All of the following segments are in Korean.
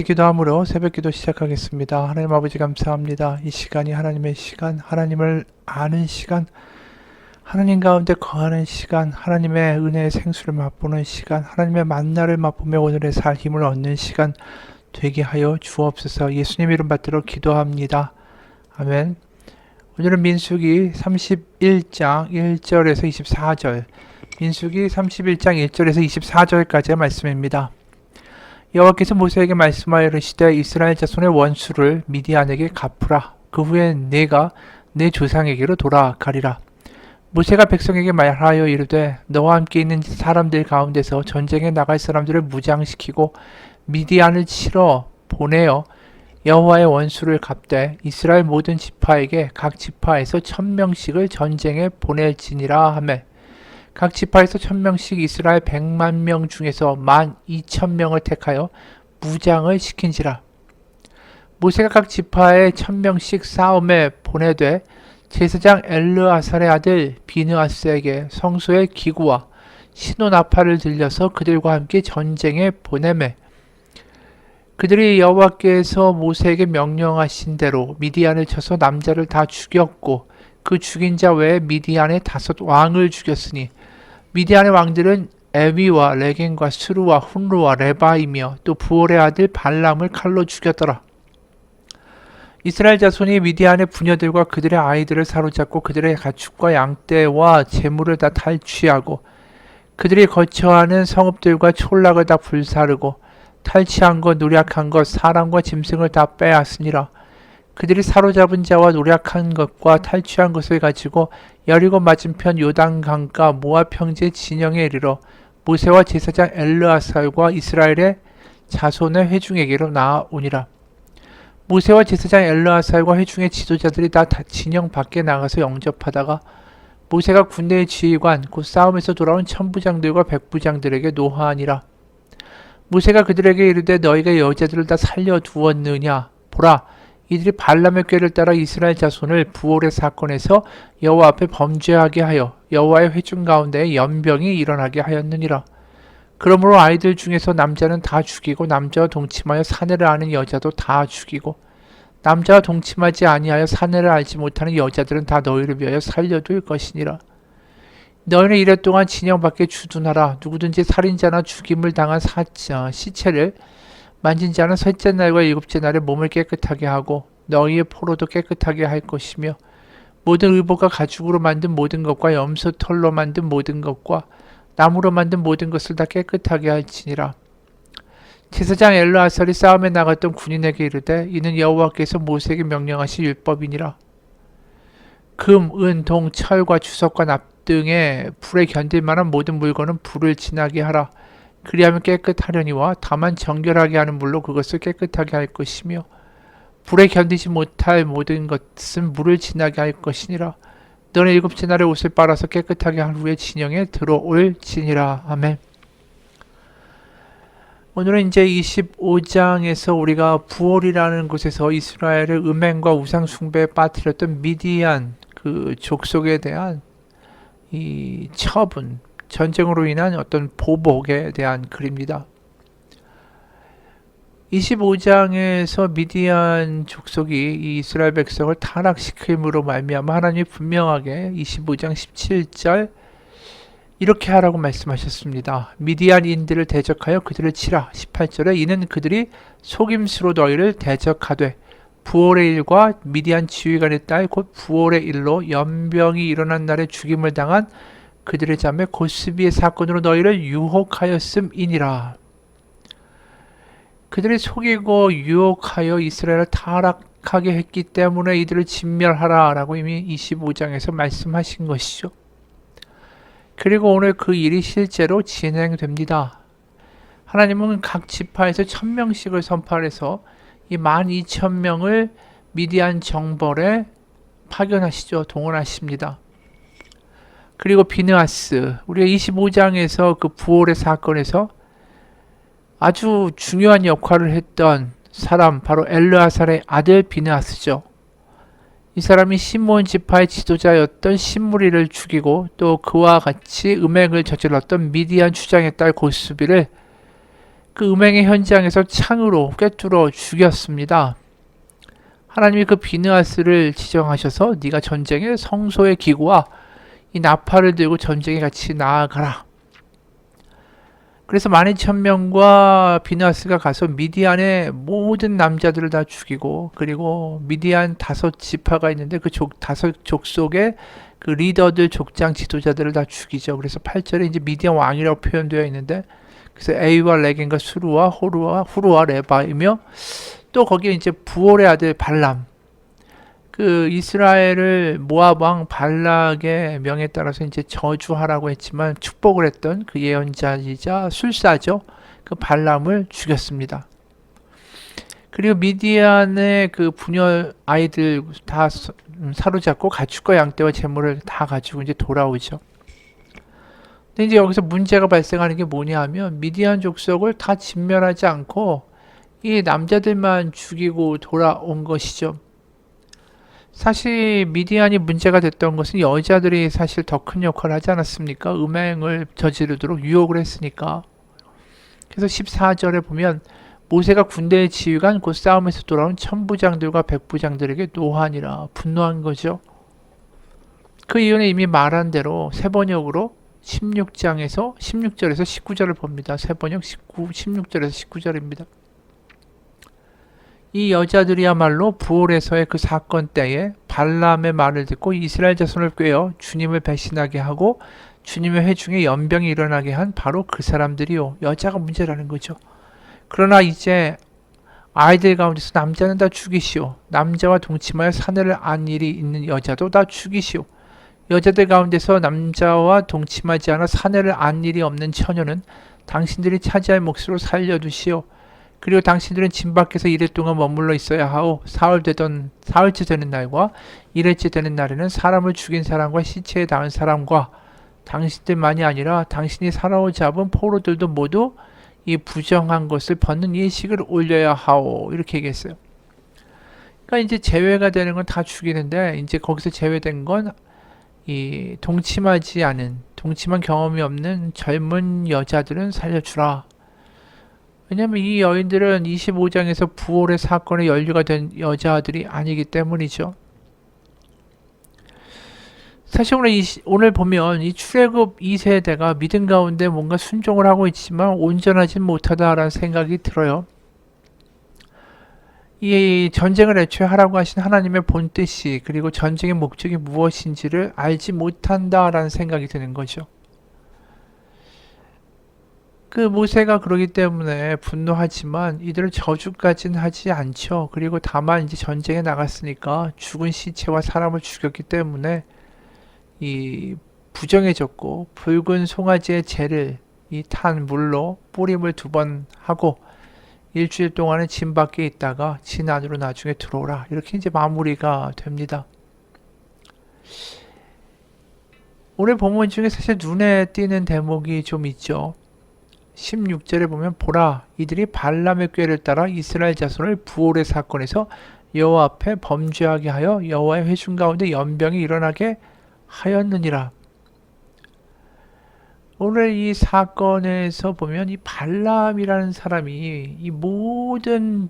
기도함으로 새벽기도 시작하겠습니다. 하나님 아버지 감사합니다. 이 시간이 하나님의 시간, 하나님을 아는 시간, 하나님 가운데 거하는 시간, 하나님의 은혜의 생수를 맛보는 시간, 하나님의 만나를 맛보며 오늘의 살 힘을 얻는 시간 되게 하여 주옵소서. 예수님 이름 받들어 기도합니다. 아멘. 오늘은 민수기 31장 1절에서 24절, 민수기 31장 1절에서 24절까지의 말씀입니다. 여호와께서 모세에게 말씀하여 이르시되 이스라엘 자손의 원수를 미디안에게 갚으라. 그 후에 내가 내 조상에게로 돌아가리라. 모세가 백성에게 말하여 이르되 너와 함께 있는 사람들 가운데서 전쟁에 나갈 사람들을 무장시키고 미디안을 치러 보내어 여호와의 원수를 갚되 이스라엘 모든 지파에게 각 지파에서 1000명씩을 전쟁에 보낼지니라 하매 각 지파에서 1000명씩 이스라엘 100만 명 중에서 12,000명을 택하여 무장을 시킨지라. 모세가 각 지파에 1000명씩 싸움에 보내되 제사장 엘르아살의 아들 비느하스에게 성소의 기구와 신호나팔을 들려서 그들과 함께 전쟁에 보내매 그들이 여호와께서 모세에게 명령하신 대로 미디안을 쳐서 남자를 다 죽였고 그 죽인 자 외에 미디안의 5 왕을 죽였으니 미디안의 왕들은 에위와 레겐과 수루와 훈루와 레바이며 또 부올의 아들 발람을 칼로 죽였더라. 이스라엘 자손이 미디안의 부녀들과 그들의 아이들을 사로잡고 그들의 가축과 양떼와 재물을 다 탈취하고 그들이 거처하는 성읍들과 촌락을 다 불사르고 탈취한 것, 노략한 것, 사람과 짐승을 다 빼앗으니라. 그들이 사로잡은 자와 노략한 것과 탈취한 것을 가지고 여리고 맞은편 요단강가 모압 평지의 진영에 이르러 모세와 제사장 엘르아살과 이스라엘의 자손의 회중에게로 나아오니라. 모세와 제사장 엘르아살과 회중의 지도자들이 다 진영 밖에 나가서 영접하다가 모세가 군대의 지휘관 곧 싸움에서 돌아온 천부장들과 백부장들에게 노하하니라. 모세가 그들에게 이르되 너희가 여자들을 다 살려두었느냐. 보라, 이들이 발람의 꾀를 따라 이스라엘 자손을 부올의 사건에서 여호와 앞에 범죄하게 하여 여호와의 회중 가운데 연병이 일어나게 하였느니라. 그러므로 아이들 중에서 남자는 다 죽이고 남자와 동침하여 사내를 아는 여자도 다 죽이고 남자와 동침하지 아니하여 사내를 알지 못하는 여자들은 다 너희를 위하여 살려둘 것이니라. 너희는 이래 동안 진영 밖에 주둔하라. 누구든지 살인자나 죽임을 당한 시체를 만진 자는 셋째 날과 일곱째 날에 몸을 깨끗하게 하고 너희의 포로도 깨끗하게 할 것이며 모든 의복과 가죽으로 만든 모든 것과 염소 털로 만든 모든 것과 나무로 만든 모든 것을 다 깨끗하게 할지니라. 제사장 엘르아살이 싸움에 나갔던 군인에게 이르되 이는 여호와께서 모세에게 명령하신 율법이니라. 금, 은, 동, 철과 주석과 납 등의 불에 견딜 만한 모든 물건은 불을 지나게 하라. 그리하면 깨끗하려니와 다만 정결하게 하는 물로 그것을 깨끗하게 할 것이며 불에 견디지 못할 모든 것은 물을 지나게 할 것이니라. 너는 일곱째 날에 옷을 빨아서 깨끗하게 한 후에 진영에 들어올지니라. 아멘. 오늘은 이제 25장에서 우리가 부올이라는 곳에서 이스라엘을 음행과 우상 숭배에 빠뜨렸던 미디안 그 족속에 대한 이 처분, 전쟁으로 인한 어떤 보복에 대한 글입니다. 25장에서 미디안 족속이 이 이스라엘 백성을 타락시킴으로 말미암아 하나님이 분명하게 25장 17절 이렇게 하라고 말씀하셨습니다. 미디안인들을 대적하여 그들을 치라. 18절에 이는 그들이 속임수로 너희를 대적하되 부올의 일과 미디안 지휘관의 딸 곧 부올의 일로 연병이 일어난 날에 죽임을 당한 그들의 자매 고스비의 사건으로 너희를 유혹하였음이니라. 그들이 속이고 유혹하여 이스라엘을 타락하게 했기 때문에 이들을 진멸하라 라고 이미 25장에서 말씀하신 것이죠. 그리고 오늘 그 일이 실제로 진행됩니다. 하나님은 각 지파에서 1000명씩을 선발해서 이 12,000명을 미디안 정벌에 파견하시죠. 동원하십니다. 그리고 비느하스, 우리가 25장에서 그 부올의 사건에서 아주 중요한 역할을 했던 사람, 바로 엘르아살의 아들 비느하스죠. 이 사람이 시므온 지파의 지도자였던 심므리를 죽이고 또 그와 같이 음행을 저질렀던 미디안 추장의 딸 고스비를 그 음행의 현장에서 창으로 꿰뚫어 죽였습니다. 하나님이 그 비느하스를 지정하셔서 네가 전쟁의 성소의 기구와 이 나팔을 들고 전쟁에 같이 나아가라. 그래서 12,000명과 비느하스가 가서 미디안의 모든 남자들을 다 죽이고, 그리고 미디안 5지파가 있는데 그 5족속의 그 리더들, 족장, 지도자들을 다 죽이죠. 그래서 8절에 이제 미디안 왕이라고 표현되어 있는데, 그래서 에이와 레겐과 수루와 후루와 레바이며, 또 거기에 이제 부올의 아들 발람, 그 이스라엘을 모압 왕 발락의 명에 따라서 이제 저주하라고 했지만 축복을 했던 그 예언자이자 술사죠. 그 발람을 죽였습니다. 그리고 미디안의 그 부녀 아이들 다 사로잡고 가축과 양떼와 재물을 다 가지고 이제 돌아오죠. 근데 이제 여기서 문제가 발생하는 게 뭐냐 하면 미디안 족속을 다 진멸하지 않고 이 남자들만 죽이고 돌아온 것이죠. 사실 미디안이 문제가 됐던 것은 여자들이 사실 더 큰 역할을 하지 않았습니까? 음행을 저지르도록 유혹을 했으니까. 그래서 14절에 보면 모세가 군대의 지휘관 곧 싸움에서 돌아온 천부장들과 백부장들에게 노하니라 분노한 거죠. 그 이유는 이미 말한 대로 세번역으로 16절에서 19절을 봅니다. 세번역 16절에서 19절입니다. 이 여자들이야말로 부올에서의 그 사건 때에 발람의 말을 듣고 이스라엘 자손을 꾀어 주님을 배신하게 하고 주님의 회중에 연병이 일어나게 한 바로 그 사람들이요. 여자가 문제라는 거죠. 그러나 이제 아이들 가운데서 남자는 다 죽이시오. 남자와 동침하여 사내를 안 일이 있는 여자도 다 죽이시오. 여자들 가운데서 남자와 동침하지 않아 사내를 안 일이 없는 처녀는 당신들이 차지할 몫으로 살려두시오. 그리고 당신들은 진 밖에서 이래 동안 머물러 있어야 하오. 사흘째 되는 날과 일흘째 되는 날에는 사람을 죽인 사람과 시체에 닿은 사람과 당신들만이 아니라 당신이 사로잡은 포로들도 모두 이 부정한 것을 벗는 예식을 올려야 하오. 이렇게 얘기했어요. 그러니까 이제 제외가 되는 건 다 죽이는데 이제 거기서 제외된 건 이 동침한 경험이 없는 젊은 여자들은 살려주라. 왜냐면 이 여인들은 25장에서 부올의 사건에 연루가 된 여자들이 아니기 때문이죠. 사실 오늘 보면 이 출애굽 2세대가 믿음 가운데 뭔가 순종을 하고 있지만 온전하진 못하다라는 생각이 들어요. 이 전쟁을 애초에 하라고 하신 하나님의 본뜻이 그리고 전쟁의 목적이 무엇인지를 알지 못한다라는 생각이 드는 거죠. 그 모세가 그러기 때문에 분노하지만 이들을 저주까지는 하지 않죠. 그리고 다만 이제 전쟁에 나갔으니까 죽은 시체와 사람을 죽였기 때문에 이 부정해졌고 붉은 송아지의 재를 이 탄 물로 뿌림을 2번 하고 일주일 동안은 진 밖에 있다가 진 안으로 나중에 들어오라. 이렇게 이제 마무리가 됩니다. 오늘 본문 중에 사실 눈에 띄는 대목이 좀 있죠. 16절에 보면 보라 이들이 발람의 꾀를 따라 이스라엘 자손을 부올의 사건에서 여호와 앞에 범죄하게 하여 여호와의 회중 가운데 연병이 일어나게 하였느니라. 오늘 이 사건에서 보면 이 발람이라는 사람이 이 모든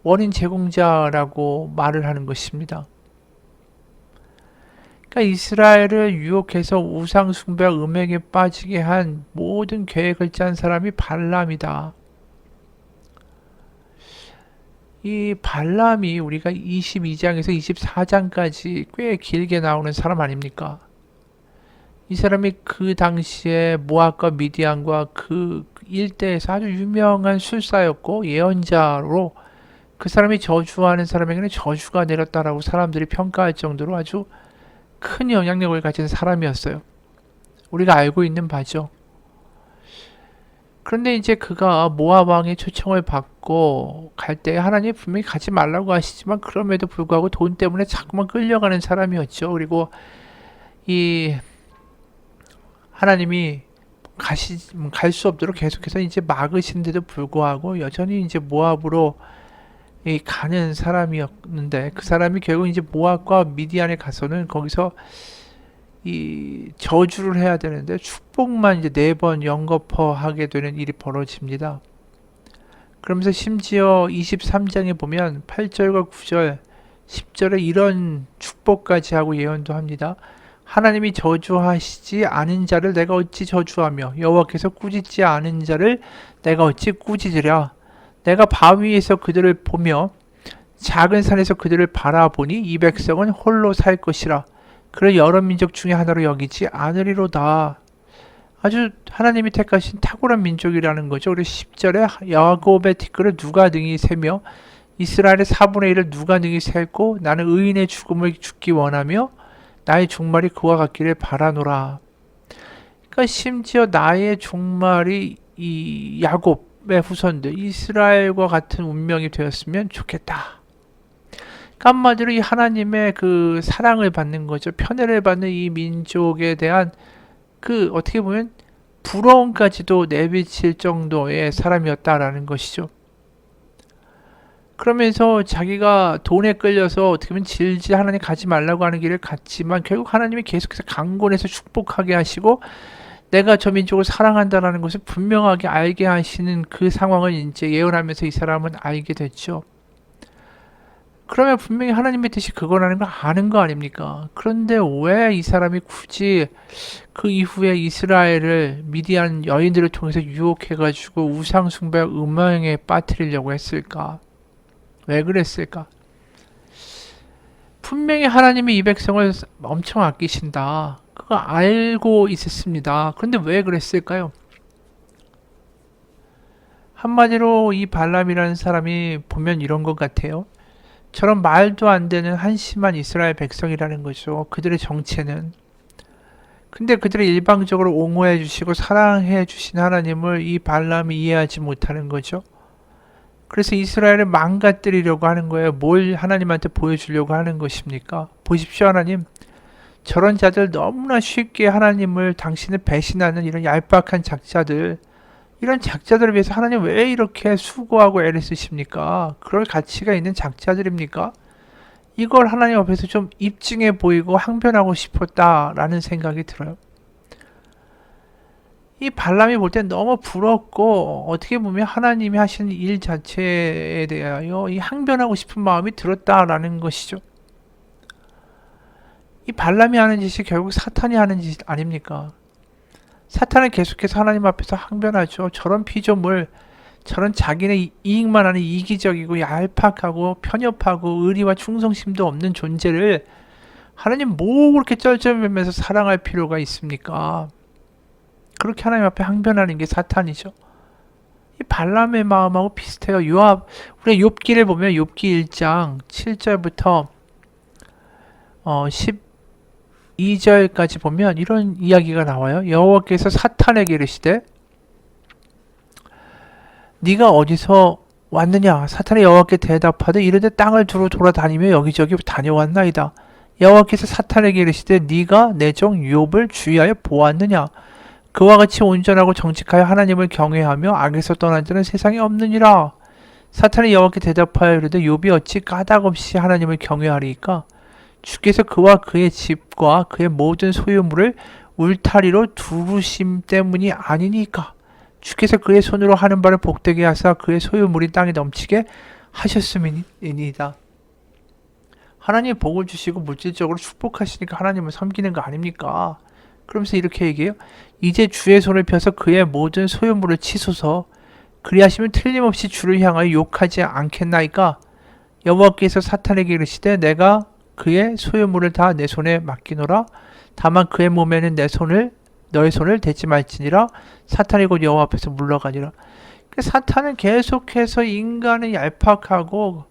원인 제공자라고 말을 하는 것입니다. 그러니까 이스라엘을 유혹해서 우상 숭배와 음행에 빠지게 한 모든 계획을 짠 사람이 발람이다. 이 발람이 우리가 22장에서 24장까지 꽤 길게 나오는 사람 아닙니까? 이 사람이 그 당시에 모압과 미디안과 그 일대에서 아주 유명한 술사였고 예언자로 그 사람이 저주하는 사람에게는 저주가 내렸다라고 사람들이 평가할 정도로 아주 큰 영향력을 가진 사람이었어요. 우리가 알고 있는 바죠. 그런데 이제 그가 모압 왕의 초청을 받고 갈 때 하나님이 분명히 가지 말라고 하시지만 그럼에도 불구하고 돈 때문에 자꾸만 끌려가는 사람이었죠. 그리고 이 하나님이 갈 수 없도록 계속해서 이제 막으신데도 불구하고 여전히 이제 모압으로 가는 사람이었는데 그 사람이 결국 이제 모압과 미디안에 가서는 거기서 이 저주를 해야 되는데 축복만 이제 4번 연거푸하게 되는 일이 벌어집니다. 그러면서 심지어 23장에 보면 8절과 9절, 10절에 이런 축복까지 하고 예언도 합니다. 하나님이 저주하시지 않은 자를 내가 어찌 저주하며 여호와께서 꾸짖지 않은 자를 내가 어찌 꾸짖으랴. 내가 바위에서 그들을 보며 작은 산에서 그들을 바라보니 이 백성은 홀로 살 것이라. 그를 여러 민족 중에 하나로 여기지 않으리로다. 아주 하나님이 택하신 탁월한 민족이라는 거죠. 그리고 10절에 야곱의 티끌을 누가 능히 세며 이스라엘의 4분의 1을 누가 능히 셀고 나는 의인의 죽음을 죽기 원하며 나의 종말이 그와 같기를 바라노라. 그러니까 심지어 나의 종말이 이 야곱의 후손들 이스라엘과 같은 운명이 되었으면 좋겠다. 그러니까 한마디로 이 하나님의 그 사랑을 받는 거죠. 편애를 받는 이 민족에 대한 그 어떻게 보면 부러움까지도 내비칠 정도의 사람이었다라는 것이죠. 그러면서 자기가 돈에 끌려서 어떻게 보면 질질 하나님 가지 말라고 하는 길을 갔지만 결국 하나님이 계속해서 강권해서 축복하게 하시고 내가 저 민족을 사랑한다라는 것을 분명하게 알게 하시는 그 상황을 이제 예언하면서 이 사람은 알게 됐죠. 그러면 분명히 하나님의 뜻이 그거라는 걸 아는 거 아닙니까? 그런데 왜 이 사람이 굳이 그 이후에 이스라엘을 미디안 여인들을 통해서 유혹해가지고 우상숭배 음행에 빠뜨리려고 했을까? 왜 그랬을까? 분명히 하나님이 이 백성을 엄청 아끼신다. 그거 알고 있었습니다. 그런데 왜 그랬을까요? 한마디로 이 발람이라는 사람이 보면 이런 것 같아요. 저런 말도 안 되는 한심한 이스라엘 백성이라는 거죠. 그들의 정체는. 근데 그들을 일방적으로 옹호해 주시고 사랑해 주신 하나님을 이 발람이 이해하지 못하는 거죠. 그래서 이스라엘을 망가뜨리려고 하는 거예요. 뭘 하나님한테 보여주려고 하는 것입니까? 보십시오, 하나님. 저런 자들 너무나 쉽게 하나님을 당신을 배신하는 이런 얄팍한 작자들, 이런 작자들을 위해서 하나님 왜 이렇게 수고하고 애를 쓰십니까? 그럴 가치가 있는 작자들입니까? 이걸 하나님 앞에서 좀 입증해 보이고 항변하고 싶었다라는 생각이 들어요. 이 발람이 볼 땐 너무 부럽고 어떻게 보면 하나님이 하시는 일 자체에 대하여 이 항변하고 싶은 마음이 들었다라는 것이죠. 이 발람이 하는 짓이 결국 사탄이 하는 짓 아닙니까? 사탄은 계속해서 하나님 앞에서 항변하죠. 저런 피조물, 저런 자기네 이익만 하는 이기적이고 얄팍하고 편협하고 의리와 충성심도 없는 존재를 하나님 뭐 그렇게 쩔쩔매면서 사랑할 필요가 있습니까? 그렇게 하나님 앞에 항변하는 게 사탄이죠. 이 발람의 마음하고 비슷해요. 우리 욥기를 보면 욥기 1장 7절부터 12절까지 보면 이런 이야기가 나와요. 여호와께서 사탄에게 이르시되 네가 어디서 왔느냐? 사탄이 여호와께 대답하되 이르되 땅을 두루 돌아다니며 여기저기 다녀왔나이다. 여호와께서 사탄에게 이르시되 네가 내 종 욥을 주의하여 보았느냐? 그와 같이 온전하고 정직하여 하나님을 경외하며 악에서 떠난 자는 세상에 없느니라. 사탄이 여호와께 대답하여 이르되 욥이 어찌 까닭없이 하나님을 경외하리이까? 주께서 그와 그의 집과 그의 모든 소유물을 울타리로 두르심 때문이 아니니까. 주께서 그의 손으로 하는 바를 복되게 하사 그의 소유물이 땅에 넘치게 하셨음이니이다. 하나님이 복을 주시고 물질적으로 축복하시니까 하나님을 섬기는 거 아닙니까? 그러면서 이렇게 얘기해요. 이제 주의 손을 펴서 그의 모든 소유물을 치소서. 그리하시면 틀림없이 주를 향하여 욕하지 않겠나이까? 여호와께서 사탄에게 이르시되 내가 그의 소유물을 다 내 손에 맡기노라. 다만 그의 몸에는 너의 손을 대지 말지니라. 사탄이 곧 여호와 앞에서 물러가니라. 사탄은 계속해서 인간은 얄팍하고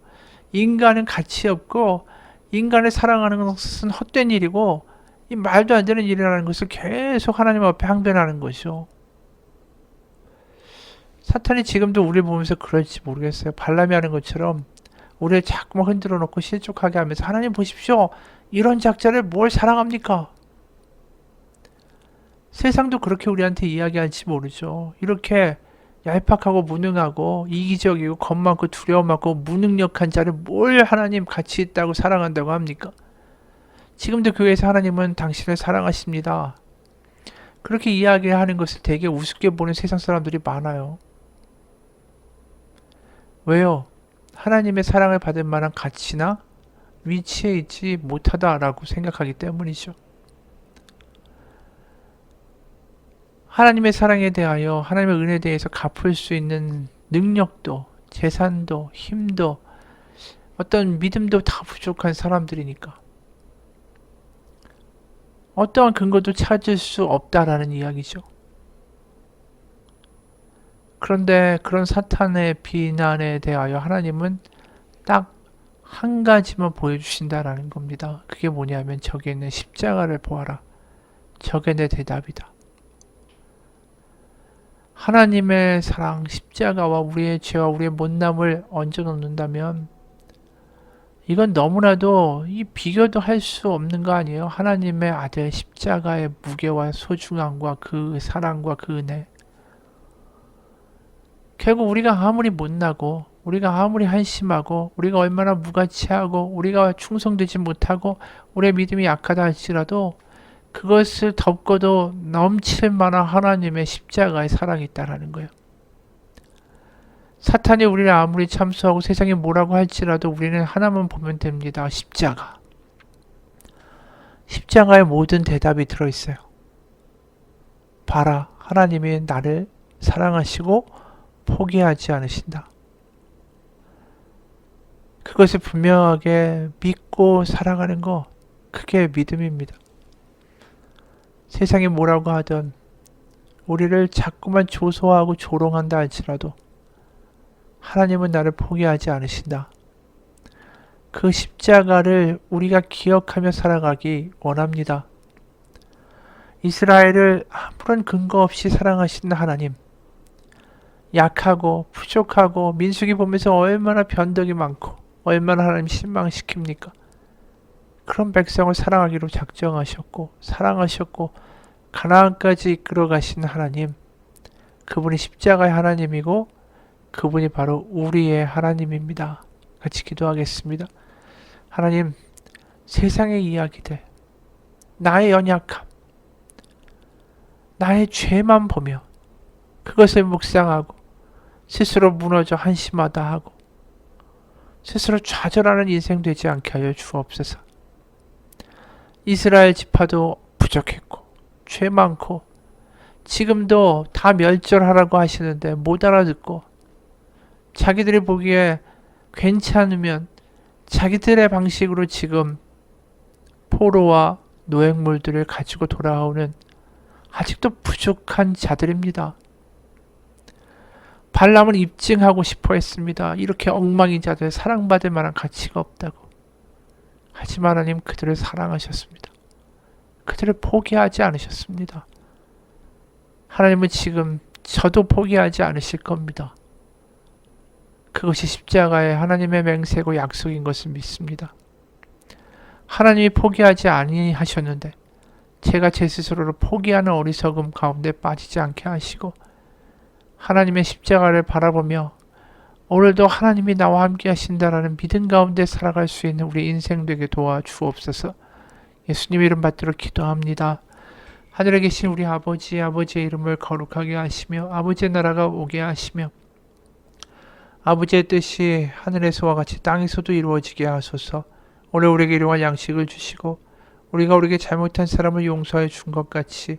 인간은 가치 없고 인간을 사랑하는 것은 헛된 일이고 이 말도 안 되는 일이라는 것을 계속 하나님 앞에 항변하는 것이죠. 사탄이 지금도 우리를 보면서 그럴지 모르겠어요. 발람이 하는 것처럼 우리를 자꾸만 흔들어 놓고 실족하게 하면서 하나님 보십시오. 이런 작자를 뭘 사랑합니까? 세상도 그렇게 우리한테 이야기할지 모르죠. 이렇게 얄팍하고 무능하고 이기적이고 겁 많고 두려움 많고 무능력한 자를 뭘 하나님 가치 있다고 사랑한다고 합니까? 지금도 교회에서 하나님은 당신을 사랑하십니다. 그렇게 이야기하는 것을 되게 우습게 보는 세상 사람들이 많아요. 왜요? 하나님의 사랑을 받을 만한 가치나 위치에 있지 못하다라고 생각하기 때문이죠. 하나님의 사랑에 대하여 하나님의 은혜에 대해서 갚을 수 있는 능력도 재산도 힘도 어떤 믿음도 다 부족한 사람들이니까 어떠한 근거도 찾을 수 없다라는 이야기죠. 그런데 그런 사탄의 비난에 대하여 하나님은 딱 한 가지만 보여주신다라는 겁니다. 그게 뭐냐면 저기에 있는 십자가를 보아라. 저게 내 대답이다. 하나님의 사랑, 십자가와 우리의 죄와 우리의 못남을 얹어 놓는다면 이건 너무나도 이 비교도 할 수 없는 거 아니에요? 하나님의 아들 십자가의 무게와 소중함과 그 사랑과 그 은혜. 결국 우리가 아무리 못나고 우리가 아무리 한심하고 우리가 얼마나 무가치하고 우리가 충성되지 못하고 우리의 믿음이 약하다 할지라도 그것을 덮고도 넘칠 만한 하나님의 십자가의 사랑이 있다라는 거예요. 사탄이 우리를 아무리 참수하고 세상이 뭐라고 할지라도 우리는 하나만 보면 됩니다. 십자가. 십자가에 모든 대답이 들어있어요. 봐라, 하나님이 나를 사랑하시고 포기하지 않으신다. 그것을 분명하게 믿고 살아가는 거, 그게 믿음입니다. 세상이 뭐라고 하든 우리를 자꾸만 조소하고 조롱한다 할지라도 하나님은 나를 포기하지 않으신다. 그 십자가를 우리가 기억하며 살아가기 원합니다. 이스라엘을 아무런 근거 없이 사랑하시는 하나님, 약하고 부족하고 민수기 보면서 얼마나 변덕이 많고 얼마나 하나님 실망시킵니까? 그런 백성을 사랑하기로 작정하셨고 사랑하셨고 가나안까지 이끌어 가신 하나님, 그분이 십자가의 하나님이고 그분이 바로 우리의 하나님입니다. 같이 기도하겠습니다. 하나님, 세상의 이야기들, 나의 연약함, 나의 죄만 보며 그것을 묵상하고 스스로 무너져 한심하다 하고 스스로 좌절하는 인생 되지 않게 하여 주옵소서. 이스라엘 지파도 부족했고 죄 많고 지금도 다 멸절하라고 하시는데 못 알아듣고 자기들이 보기에 괜찮으면 자기들의 방식으로 지금 포로와 노획물들을 가지고 돌아오는 아직도 부족한 자들입니다. 발람은 입증하고 싶어 했습니다. 이렇게 엉망인 자들 사랑받을 만한 가치가 없다고. 하지만 하나님 그들을 사랑하셨습니다. 그들을 포기하지 않으셨습니다. 하나님은 지금 저도 포기하지 않으실 겁니다. 그것이 십자가의 하나님의 맹세고 약속인 것을 믿습니다. 하나님이 포기하지 아니하셨는데 제가 제 스스로를 포기하는 어리석음 가운데 빠지지 않게 하시고 하나님의 십자가를 바라보며 오늘도 하나님이 나와 함께 하신다라는 믿음 가운데 살아갈 수 있는 우리 인생 되게 도와주옵소서. 예수님 이름 받들어 기도합니다. 하늘에 계신 우리 아버지, 아버지의 이름을 거룩하게 하시며 아버지의 나라가 오게 하시며 아버지의 뜻이 하늘에서와 같이 땅에서도 이루어지게 하소서. 오늘 우리에게 일용할 양식을 주시고 우리가 우리에게 잘못한 사람을 용서해 준 것 같이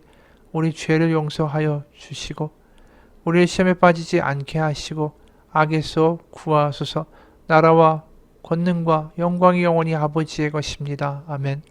우리 죄를 용서하여 주시고 우리의 시험에 빠지지 않게 하시고 악에서 구하소서. 나라와 권능과 영광이 영원히 아버지의 것입니다. 아멘.